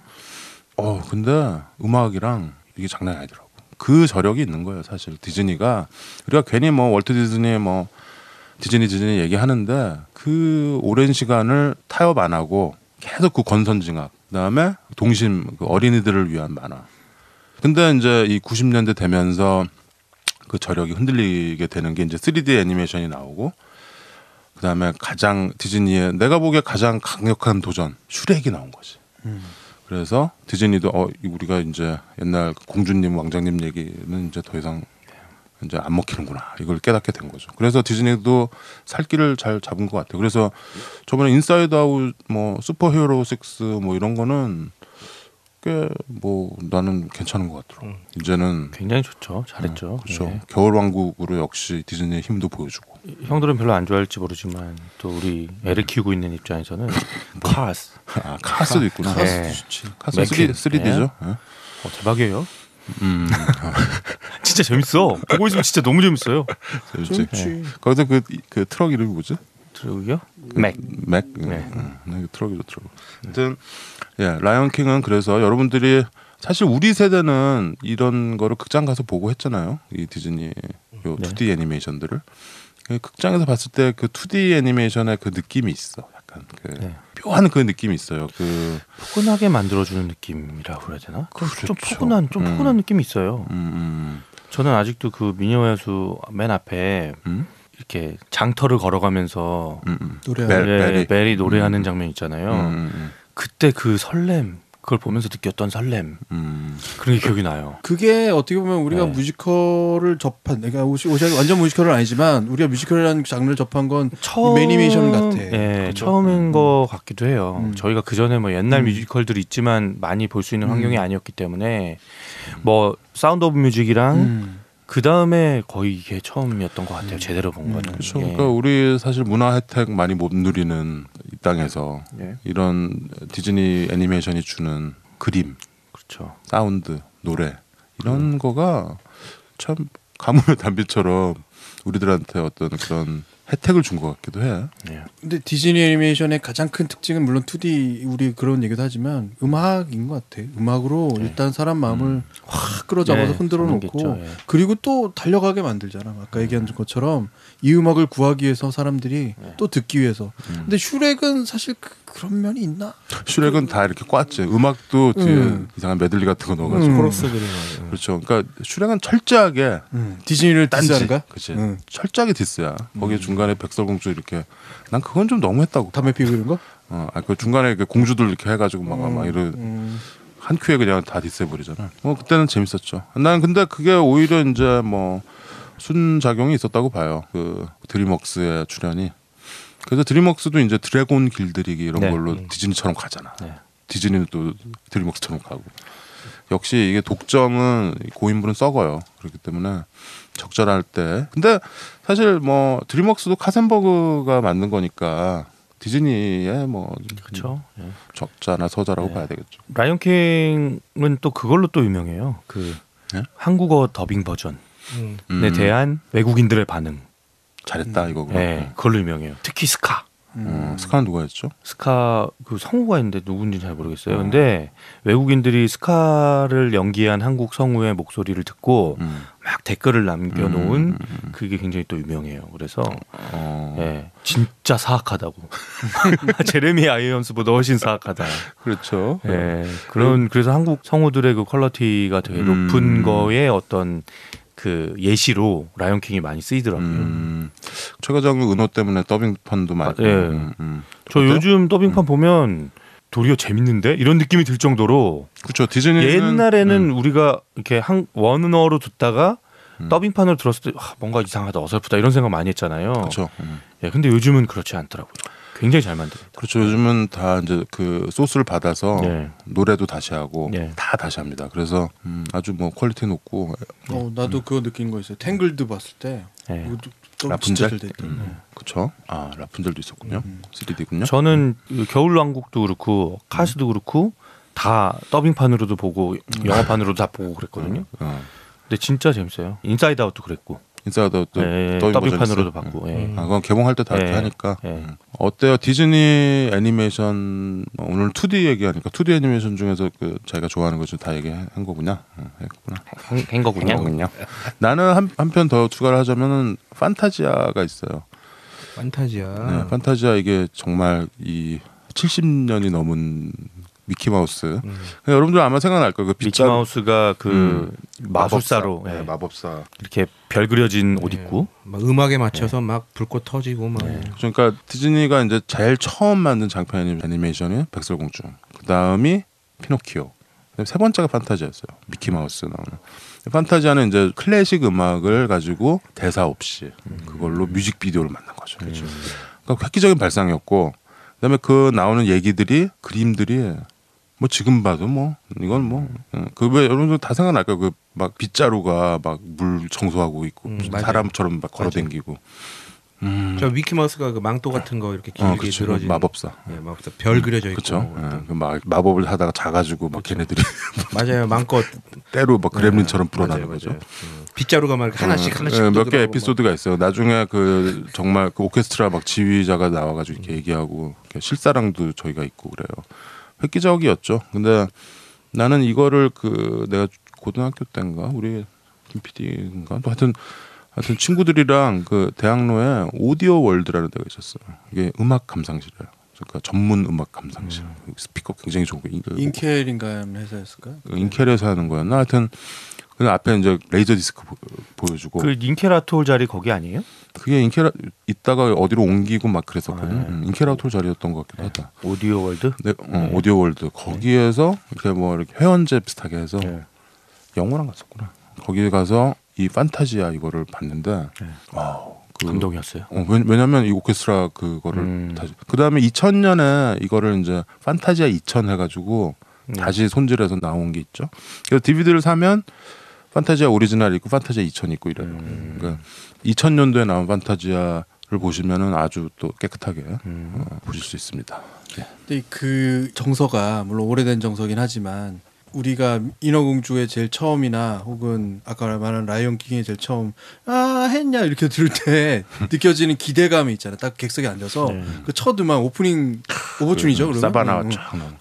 근데 음악이랑 이게 장난이 아니더라고. 그 저력이 있는 거예요, 사실. 디즈니가 우리가 괜히 뭐 월트 디즈니 뭐 디즈니 얘기하는데 그 오랜 시간을 타협 안 하고 계속 그 권선징악, 그다음에 동심, 그 어린이들을 위한 만화. 근데 이제 이 90년대 되면서 그 저력이 흔들리게 되는 게 이제 3D 애니메이션이 나오고 그다음에 가장 디즈니의 내가 보기에 가장 강력한 도전 슈렉이 나온 거지. 그래서 디즈니도 우리가 이제 옛날 공주님 왕자님 얘기는 이제 더 이상 이제 안 먹히는구나 이걸 깨닫게 된 거죠. 그래서 디즈니도 살 길을 잘 잡은 것 같아요. 그래서 저번에 인사이드 아웃 뭐 슈퍼히어로 6 뭐 이런 거는 꽤 뭐 나는 괜찮은 것 같더라고. 이제는 굉장히 좋죠. 잘했죠. 그렇죠. 네. 겨울왕국으로 역시 디즈니의 힘도 보여주고. 형들은 별로 안 좋아할지 모르지만 또 우리 애를 키우고 있는 입장에서는 카스. 카스도 있구나. 네. 카스 3D죠. 네. 대박이에요. 진짜 재밌어. 보고 있으면 진짜 너무 재밌어요. 재밌지. 거기서 그 트럭 이름이 뭐지? 트럭이요? 맥. 네. 트럭이죠, 트럭. 하여튼 예, 라이언 킹은 그래서 여러분들이 사실 우리 세대는 이런 거를 극장 가서 보고 했잖아요. 이 디즈니 요 2D 애니메이션들을 극장에서 봤을 때 그 2D 애니메이션의 그 느낌이 있어. 약간 그 묘한 그 느낌이 있어요. 그 포근하게 만들어주는 느낌이라고 해야 되나? 그렇죠. 좀 포근한 느낌이 있어요. 저는 아직도 그 미녀의 수 맨 앞에 이렇게 장터를 걸어가면서 메리 노래하는 장면 있잖아요. 그때 그 설렘, 그걸 보면서 느꼈던 설렘, 그런 게 기억이 나요. 그게 어떻게 보면 우리가 뮤지컬을 접한, 그러니까 완전 뮤지컬은 아니지만 우리가 뮤지컬이라는 장르를 접한 건 애니메이션 같아. 그렇죠? 처음인 것 같기도 해요. 저희가 그 전에 뭐 옛날 뮤지컬들이 있지만 많이 볼 수 있는 환경이 아니었기 때문에 뭐 사운드 오브 뮤직이랑 그 다음에 거의 이게 처음이었던 것 같아요. 제대로 본 거는. 그렇죠. 그러니까 우리 사실 문화 혜택 많이 못 누리는 이 땅에서 이런 디즈니 애니메이션이 주는 그림, 그렇죠. 사운드, 노래 이런 거가 참 가뭄의 단비처럼 우리들한테 어떤 그런 혜택을 준 것 같기도 해. 근데 디즈니 애니메이션의 가장 큰 특징은 물론 2D 우리 그런 얘기도 하지만 음악인 것 같아. 음악으로 일단 사람 마음을 확 끌어잡아서 흔들어 놓고 그리고 또 달려가게 만들잖아. 아까 얘기한 것처럼 이 음악을 구하기 위해서 사람들이 또 듣기 위해서. 근데 슈렉은 사실 그런 면이 있나? 슈렉은 다 이렇게 꽈지. 음악도 뒤에 이상한 메들리 같은 거 넣어가지고. 코러스들이 그렇죠. 그러니까 슈렉은 철저하게 디즈니를 디스하는가? 그렇지. 철저하게 디스야. 거기 중간에 백설공주 이렇게 난 그건 좀 너무했다고. 담배 피우고 이런 거? 그 중간에 이렇게 공주들 이렇게 해가지고 막 이런 한 큐에 그냥 다 디스해버리잖아. 그때는 재밌었죠. 난 근데 그게 오히려 이제 뭐 순작용이 있었다고 봐요. 그 드림웍스의 출연이. 그래서 드림웍스도 이제 드래곤 길들이기 이런 걸로 디즈니처럼 가잖아. 디즈니는 또 드림웍스처럼 가고. 역시 이게 독점은 고인물은 썩어요. 그렇기 때문에 적절할 때. 근데 사실 뭐 드림웍스도 카센버그가 만든 거니까 디즈니의 뭐 그렇죠. 적자나 서자라고 봐야 되겠죠. 라이언 킹은 또 그걸로 또 유명해요. 그 한국어 더빙 버전에 대한 외국인들의 반응. 잘했다 이거구나. 네, 그걸로 유명해요. 특히 스카. 스카는 누가 했죠? 스카 그 성우가 있는데 누군지 잘 모르겠어요. 근데 외국인들이 스카를 연기한 한국 성우의 목소리를 듣고 막 댓글을 남겨놓은 그게 굉장히 또 유명해요. 그래서 진짜 사악하다고. 제레미 아이언스보다 훨씬 사악하다. 그렇죠. 그래서 한국 성우들의 그 퀄리티가 되게 높은 거에 어떤 그 예시로 라이언 킹이 많이 쓰이더라고요. 최과장 은호 때문에 더빙판도 많이. 저 요즘 더빙판 보면 도리어 재밌는데 이런 느낌이 들 정도로. 그렇죠. 디즈니는 옛날에는 우리가 이렇게 원어로 듣다가 더빙판으로 들었을 때 뭔가 이상하다, 어설프다 이런 생각 많이 했잖아요. 그렇죠. 근데 요즘은 그렇지 않더라고요. 굉장히 잘 만듭니다. 그렇죠. 요즘은 다 이제 그 소스를 받아서 노래도 다시 하고 다 다시 합니다. 그래서 아주 뭐 퀄리티 높고. 나도 그거 느낀 거 있어요. 탱글드 봤을 때. 라푼젤. 그렇죠. 라푼젤도 있었군요. 3D군요. 저는 겨울왕국도 그렇고 카스도 그렇고 다 더빙판으로도 보고 영어판으로도 다 보고 그랬거든요. 근데 진짜 재밌어요. 인사이드 아웃도 그랬고. 인사이드 더빙판으로도 봤고. 그건 개봉할 때 다 이렇게 하니까. 어때요? 디즈니 애니메이션 오늘 2D 얘기하니까 2D 애니메이션 중에서 그 자기가 좋아하는 거 좀 다 얘기한 거구나. 한 거군요. 나는 한 편 더 추가를 하자면은 판타지아가 있어요. 판타지아. 판타지아 이게 정말 이 70년이 넘은 미키마우스. 여러분들 아마 생각날 거예요. 그 미키마우스가 그 마술사로 마법사 이렇게 별 그려진 옷 입고 막 음악에 맞춰서 막 불꽃 터지고 막. 그러니까 디즈니가 이제 제일 처음 만든 장편 애니메이션이 백설공주. 그 다음이 피노키오. 세 번째가 판타지아였어요. 미키마우스 나오는. 판타지아는 이제 클래식 음악을 가지고 대사 없이 그걸로 뮤직비디오를 만든 거죠. 그러니까 획기적인 발상이었고, 그다음에 그 나오는 얘기들이 그림들이 뭐 지금 봐도 뭐 이건 뭐 그 왜 여러분들 다 생각날 거예요. 그 막 빗자루가 막 물 청소하고 있고 사람처럼 막 걸어다니고 저 미키 마우스가 그 망토 같은 거 이렇게 길게 그쵸. 늘어진 마법사. 예, 마법사 별 그려져 있고. 그렇죠. 그 마법을 하다가 작아지고 막 걔네들이 맞아요. 마음껏 때로 막 그렘린처럼 불어나는 맞아요, 거죠. 맞아요. 빗자루가 막 하나씩 몇 개 뜯어가고 에피소드가 있어요. 나중에 그 정말 그 오케스트라 막 지휘자가 나와가지고 이렇게 얘기하고 실사랑도 저희가 있고 그래요. 획기적이었죠. 근데 나는 이거를 그 내가 고등학교 때인가 우리 김 PD인가 또 하여튼 친구들이랑 그 대학로에 오디오 월드라는 데가 있었어요. 이게 음악 감상실이에요. 그러니까 전문 음악 감상실. 스피커 굉장히 좋은 거. 인켈인가 회사였을까? 인켈에서 하는 거였나? 하여튼 그 앞에 이제 레이저 디스크 보여주고. 그 인켈아톨 자리 거기 아니에요? 그게 인켈 있다가 어디로 옮기고 막 그랬었거든. 인켈아톨 자리였던 것 같기도 하다. 오디오 월드? 네, 오디오 월드. 거기에서 이렇게 뭐 이렇게 회원제 비슷하게 해서 영어랑 갔었구나. 거기 가서 이 판타지아 이거를 봤는데 감동이었어요. 왜냐면 이 오케스트라 그거를 다시 그다음에 2000년에 이거를 이제 판타지아 2000 해가지고 다시 손질해서 나온 게 있죠. 그래서 DVD를 사면 판타지아 오리지널 있고 판타지아 2000 있고 이래요. 그러니까 2000년도에 나온 판타지아를 보시면은 아주 또 깨끗하게 보실 수 있습니다. 네. 근데 그 정서가 물론 오래된 정서긴 하지만 우리가 인어공주의 제일 처음이나 혹은 아까 말한 라이언 킹의 제일 처음 했냐 이렇게 들을 때 느껴지는 기대감이 있잖아. 딱 객석에 앉아서 그 첫 음악 오프닝 오버튠이죠. 그러면 사바나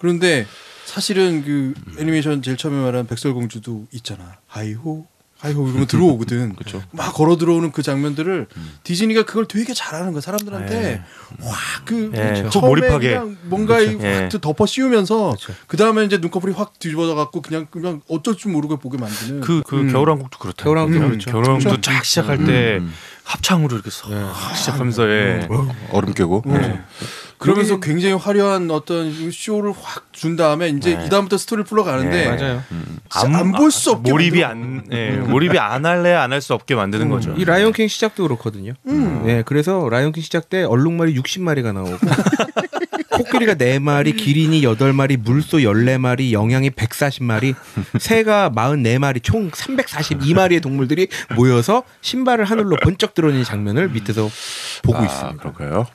그런데 사실은 그 애니메이션 제일 처음에 말한 백설공주도 있잖아. 하이호 이러면 들어오거든. 그쵸. 막 걸어 들어오는 그 장면들을 디즈니가 그걸 되게 잘하는 거야. 사람들한테 확그 처음에 몰입하게 그냥 뭔가 확 덮어 씌우면서 그 다음에 이제 눈꺼풀이 확 뒤집어져 갖고 그냥 어쩔 줄 모르고 보게 만드는. 그 겨울왕국도 그렇다. 겨울왕국도 그렇죠. 겨울왕국도 쫙 시작할 때 합창으로 이렇게 싹 시작하면서 얼음 깨고. 그러면서 굉장히 화려한 어떤 쇼를 확 준 다음에 이제 이 다음부터 스토리를 풀어가는데 맞아요. 안 볼 수 없게 몰입이 안 할래 안 할 수 없게 만드는 거죠. 이 라이온킹 시작도 그렇거든요. 네, 그래서 라이온킹 시작 때 얼룩말이 60마리가 나오고 코끼리가 4마리, 기린이 8마리, 물소 14마리, 영양이 140마리, 새가 44마리, 총 342마리의 동물들이 모여서 신발을 하늘로 번쩍 드러내는 장면을 밑에서 보고 있습니다. 그럴까요?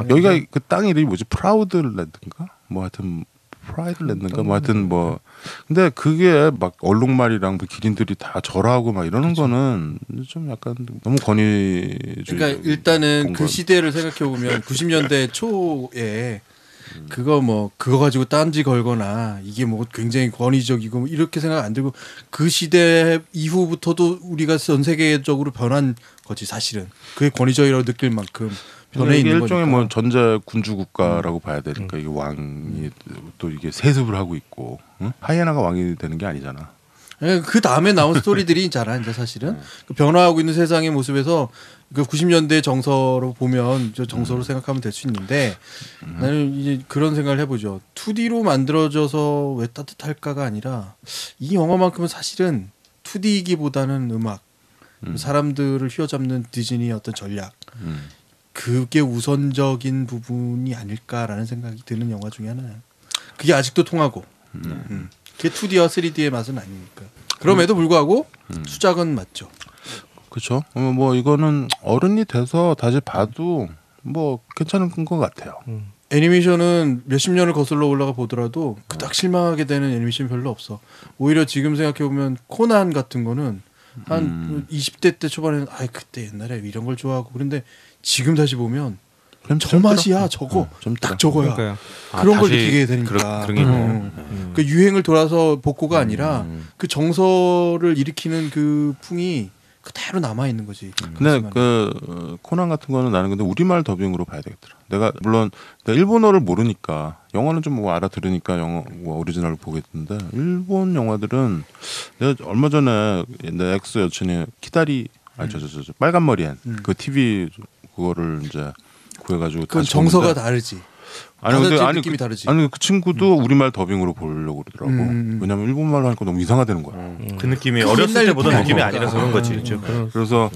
여기가 그 땅 이름이 뭐지? 프라우드랜드인가? 뭐 하여튼 프라이드랜드인가? 뭐 하여튼 뭐 근데 그게 막 얼룩말이랑 그 기린들이 다 절하고 막 이러는 거는 좀 약간 너무 권위주의. 그러니까 일단은 그 시대를 생각해 보면 90년대 초에 그거 가지고 딴지 걸거나 이게 뭐 굉장히 권위적이고 뭐 이렇게 생각 안 들고 그 시대 이후부터도 우리가 전 세계적으로 변한 거지 사실은. 그게 권위적이라고 느낄 만큼 변해 있는 거니까. 일종의 뭐 전제 군주 국가라고 봐야 되니까 이게 왕이 또 이게 세습을 하고 있고 하이에나가 왕이 되는 게 아니잖아. 그 다음에 나온 스토리들이 있잖아. 이제 사실은 그 변화하고 있는 세상의 모습에서 그 90년대 정서로 보면 저 정서로 생각하면 될 수 있는데 나는 이제 그런 생각을 해보죠. 2D로 만들어져서 왜 따뜻할까가 아니라 이 영화만큼은 사실은 2D이기보다는 음악, 사람들을 휘어잡는 디즈니의 어떤 전략. 그게 우선적인 부분이 아닐까라는 생각이 드는 영화 중에 하나예요. 그게 아직도 통하고 그게 2D와 3D의 맛은 아니니까. 그럼에도 불구하고 수작은 맞죠. 그렇죠. 뭐 이거는 어른이 돼서 다시 봐도 뭐 괜찮은 것 같아요. 애니메이션은 몇십 년을 거슬러 올라가 보더라도 그닥 실망하게 되는 애니메이션 별로 없어. 오히려 지금 생각해 보면 코난 같은 거는 한 20대 때 초반에는 그때 옛날에 이런 걸 좋아하고 그런데 지금 다시 보면 저 맛이야 저거 딱 저거야. 그런 걸 느끼게 되니까 그 유행을 돌아서 복고가 아니라 그 정서를 일으키는 그 풍이 그대로 남아 있는 거지. 근데 그 코난 같은 거는 나는 근데 우리말 더빙으로 봐야 되겠더라. 내가 물론 내가 일본어를 모르니까 영어는 좀 뭐 알아들으니까 영어 뭐 오리지널을 보겠는데 일본 영화들은 내가 얼마 전에 내 엑스 여친이 키다리 저 빨간 머리엔 그 TV 그거를 이제 구해가지고 그건 정서가 다르지. 느낌이 다르지. 아니 그 친구도 우리말 더빙으로 보려고 그러더라고. 왜냐면 일본말로 하니까 너무 이상하게 되는 거야. 그 느낌이 어렸을 때 보던 느낌이 아니라서 그런 거지. 그래서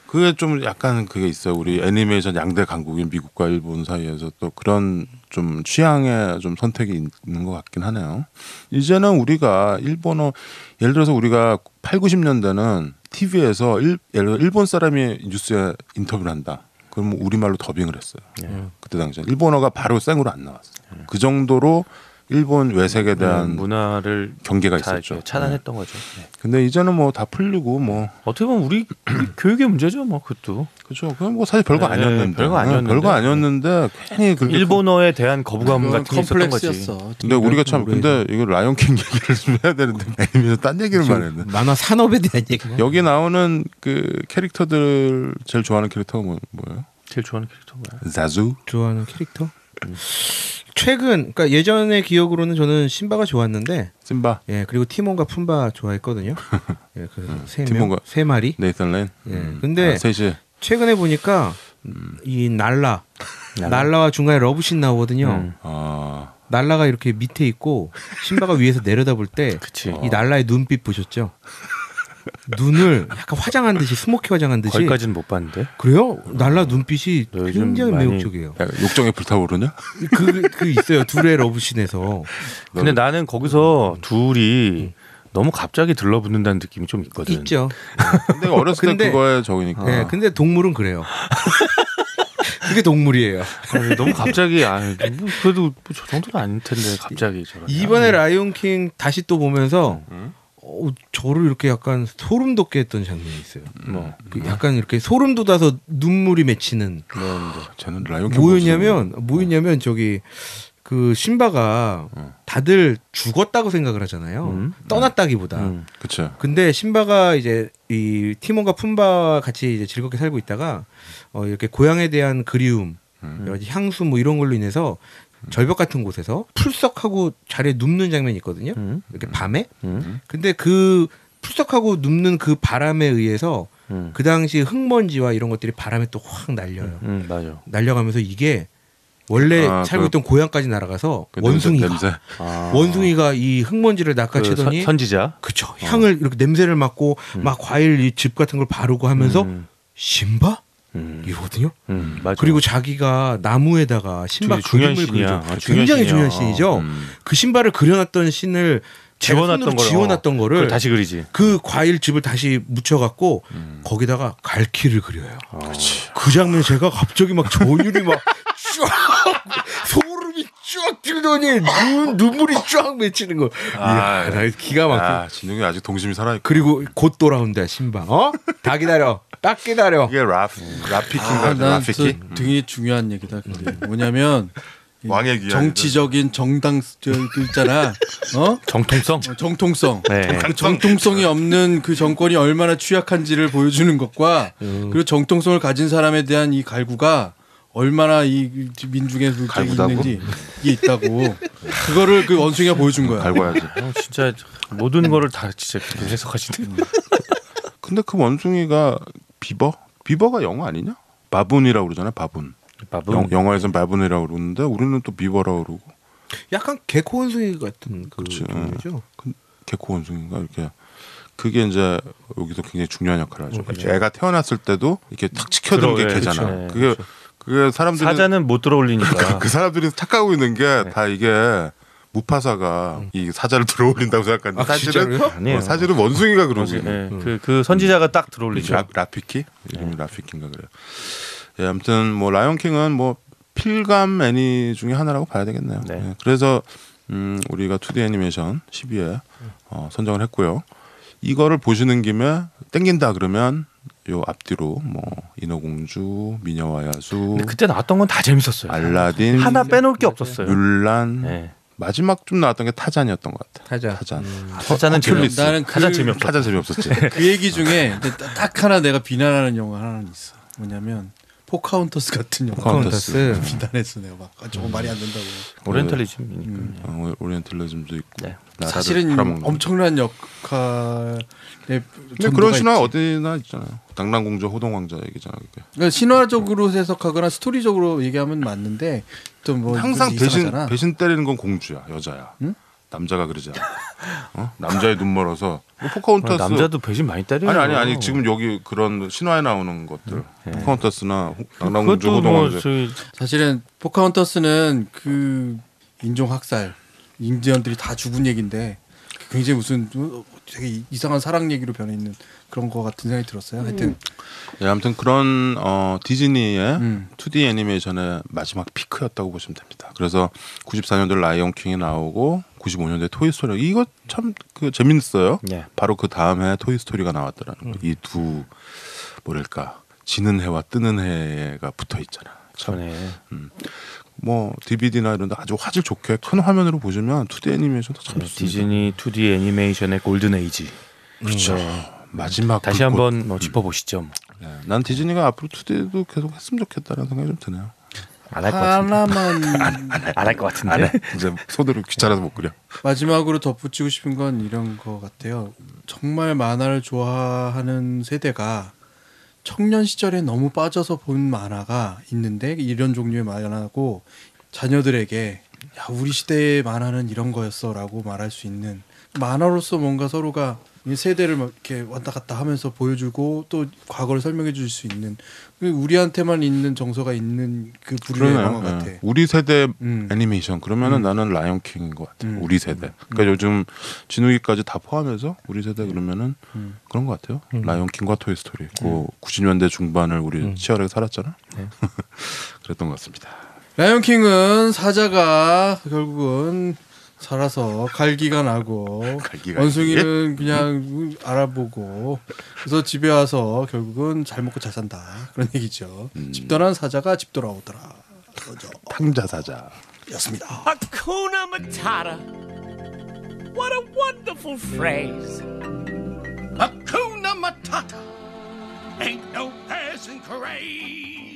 그게 좀 약간 그게 있어요. 우리 애니메이션 양대 강국인 미국과 일본 사이에서 또 그런 좀 취향의 좀 선택이 있는 것 같긴 하네요. 이제는 우리가 일본어 예를 들어서 우리가 8, 90년대는 TV에서 예를 들어 일본 사람이 뉴스에 인터뷰를 한다. 그럼 우리말로 더빙을 했어요. 그때 당시에 일본어가 바로 생으로 안 나왔어요. 그 정도로 일본 외색에 대한 문화를 경계가 있었죠. 차단했던 거죠. 근데 이제는 뭐 다 풀리고 뭐 어떻게 보면 우리 교육의 문제죠, 뭐 그것도. 그렇죠. 그건 뭐 사실 별거 아니었는데. 별거 아니었는데 괜히 일본어에 대한 거부감 같은 게 있었던 거지. 근데 우리가 참 근데 이거 라이온 킹 얘기를 좀 해야 되는데 애니메이션 딴 얘기를만 했네. 만화 산업에 대한 얘기. 여기 나오는 그 캐릭터들 제일 좋아하는 캐릭터가 뭐예요? 제일 좋아하는 캐릭터 뭐야? 자주? 좋아하는 캐릭터? 최근 그러니까 예전의 기억으로는 저는 신바가 좋았는데 심바. 예 그리고 티몬과 푼바 좋아했거든요. 예, 티몬과 세 마리. 네이선 레인. 예. 근데 셋이 최근에 보니까 이 날라와 중간에 러브신 나오거든요. 날라가 이렇게 밑에 있고 신바가 위에서 내려다볼 때 이 날라의 눈빛 보셨죠? 눈을 약간 화장한 듯이 스모키 화장한 듯이. 거기까지는 못 봤는데. 그래요? 날라 눈빛이 굉장히 많이... 매혹적이에요. 욕정에 불타오르냐? 그 있어요. 둘의 러브신에서. 근데 나는 거기서 둘이 너무 갑자기 들러붙는다는 느낌이 좀 있거든. 있죠. 근데 어렸을 때 그거에 적으니까. 네, 근데 동물은 그래요. 그게 동물이에요. 너무 갑자기 그래도 저 정도는 아닐 텐데 갑자기 저런. 이번에 라이온킹 다시 또 보면서 저를 이렇게 약간 소름 돋게 했던 장면이 있어요. 약간 이렇게 소름 돋아서 눈물이 맺히는. 저는 라이온킹 뭐였냐면 저기 그 신바가 다들 죽었다고 생각을 하잖아요. 떠났다기보다. 그렇죠. 근데 신바가 이제 이 티몬과 푼바와 같이 이제 즐겁게 살고 있다가 이렇게 고향에 대한 그리움, 여러 가지 향수 뭐 이런 걸로 인해서 절벽 같은 곳에서 풀썩하고 자리에 눕는 장면이 있거든요. 이렇게 밤에. 근데 그 풀썩하고 눕는 그 바람에 의해서 그 당시 흙먼지와 이런 것들이 바람에 또 확 날려요. 맞아. 날려가면서 이게 원래 살고 있던 고향까지 날아가서 원숭이가 이 흙먼지를 낚아채더니 선지자. 그쵸. 향을 이렇게 냄새를 맡고 막 과일 이 즙 같은 걸 바르고 하면서 신바? 이거거든요. 맞아. 그리고 자기가 나무에다가 신바 중요한 그림을 신이야. 그려줘. 굉장히 중요한 신이죠. 그 신바를 그려놨던 신을 지워놨던 거를 그걸 다시 그리지. 그 과일즙을 다시 묻혀갖고 거기다가 갈퀴를 그려요. 그 장면 제가 갑자기 막 전율이 막 쫙 소름이 쫙 들더니 눈물이 쫙 맺히는 거. 나 기가 막혀. 진웅이 아직 동심이 살아있고. 그리고 곧 돌아온다 신바. 다 기다려. 딱 기다려. 이게 라피키인가? 라피키? 되게 중요한 얘기다. 근데 뭐냐면 왕의 귀환 정치적인 정당 있잖아. 정통성. 정통성. 네. 그 정통성이 없는 그 정권이 얼마나 취약한지를 보여주는 것과 그리고 정통성을 가진 사람에 대한 이 갈구가 얼마나 이 민중의 물질이 있는지 이게 있다고. 그거를 그 원숭이가 보여준 거야. 갈궈야지. 진짜 모든 거를 다 진짜 해석하시네. 근데 그 원숭이가 비버가 영어 아니냐? 바분이라고 그러잖아요. 바분. 영어에서는 바분이라고 그러는데 우리는 또 비버라고 그러고. 약간 개코 원숭이 같은 그 종류죠. 개코 원숭이가 이렇게 그게 이제 여기서 굉장히 중요한 역할을 하죠. 애가 태어났을 때도 이렇게 탁 지켜두는 게 개잖아. 그게 사람들이 사자는 못 들어올리니까. 그 사람들이 착각하고 있는 게 다 이게 무파사가 이 사자를 들어올린다고 생각하는데 사실은 원숭이가 그러고 있는. 그 선지자가 딱 들어올리죠. 라피키 이름이 라피키인가 그래요. 예, 아무튼 뭐 라이온킹은 뭐 필감 애니 중에 하나라고 봐야 되겠네요. 네. 예, 그래서 우리가 2D 애니메이션 10위에 선정을 했고요. 이거를 보시는 김에 땡긴다 그러면 요 앞뒤로 뭐 인어공주, 미녀와 야수. 근데 그때 나왔던 건 다 재밌었어요. 알라딘 하나 빼놓을 게 없었어요. 뮬란. 네. 마지막 좀 나왔던 게 타잔이었던 것 같아. 타잔. 타잔은 큐리스. 나는 타잔 재미없었지. 타잔 재미없었지. 그 얘기 중에 딱 하나 내가 비난하는 영화 하나는 있어. 뭐냐면 포카운터스 같은 영화. 포카운터스 비난했어 내가 막 저거 말이 안 된다고. 오리엔탈리즘이니까. 오리엔탈리즘도 있고. 네. 사실은 엄청난 역할에. 근데 그런 신화 어디나 있잖아요. 당랑공주, 호동왕자 얘기잖아. 그게. 그러니까 신화적으로 해석하거나 스토리적으로 얘기하면 맞는데 또 뭐 항상 배신 때리는 건 공주야, 여자야. 응? 남자가 그러지 않아. 남자의 눈 멀어서 포카운터스 남자도 배신 많이 때려요. 아니 지금 여기 그런 신화에 나오는 것들 포카운터스나 당랑공주, 호동왕자. 사실은 포카운터스는 그 인종 학살 인디언들이 다 죽은 얘긴데 굉장히 무슨 되게 이상한 사랑 얘기로 변해 있는 그런 거 같은 생각이 들었어요. 하여튼 네, 아무튼 그런 디즈니의 2D 애니메이션의 마지막 피크였다고 보시면 됩니다. 그래서 94년도 라이온 킹이 나오고 95년도에 토이스토리 이거 참 그 재밌어요. 예. 바로 그 다음에 토이스토리가 나왔더라는 거. 이 두 뭐랄까 지는 해와 뜨는 해가 붙어 있잖아. 전에 뭐 DVD나 이런 데 아주 화질 좋게 큰 화면으로 보시면 2D 애니메이션도 참 좋습니다. 디즈니 2D 애니메이션의 골든 에이지. 그렇죠. 마지막 다시 한번 짚어보시죠. 네. 난 디즈니가 앞으로 2D도 계속 했으면 좋겠다는 생각이 좀 드네요. 안 할 것 같은데. 하나만 안 할 것 같은데. 안 해. 이제 손으로 귀찮아서 못 그려. 마지막으로 덧붙이고 싶은 건 이런 거 같아요. 정말 만화를 좋아하는 세대가 청년 시절에 너무 빠져서 본 만화가 있는데 이런 종류의 만화고 자녀들에게 야 우리 시대의 만화는 이런 거였어라고 말할 수 있는 만화로서 뭔가 서로가 이 세대를 막 이렇게 왔다 갔다 하면서 보여주고 또 과거를 설명해 줄 수 있는 우리한테만 있는 정서가 있는 그 부류의 영화 같아. 우리 세대 애니메이션 그러면은 나는 라이온 킹인 것 같아. 우리 세대. 그러니까 요즘 진우기까지 다 포함해서 우리 세대 그러면은 그런 것 같아요. 라이온 킹과 토이 스토리. 90년대 중반을 우리 치열하게 살았잖아. 네. 그랬던 것 같습니다. 라이온 킹은 사자가 결국은 살아서 갈기가 나고 원숭이는 그냥 알아보고 그래서 집에 와서 결국은 잘 먹고 잘 산다 그런 얘기죠. 집 떠난 사자가 집 돌아오더라. 그거죠. 탕자 사자 였습니다. Hakuna Matata. What a wonderful phrase. Hakuna Matata. Ain't no passing craze.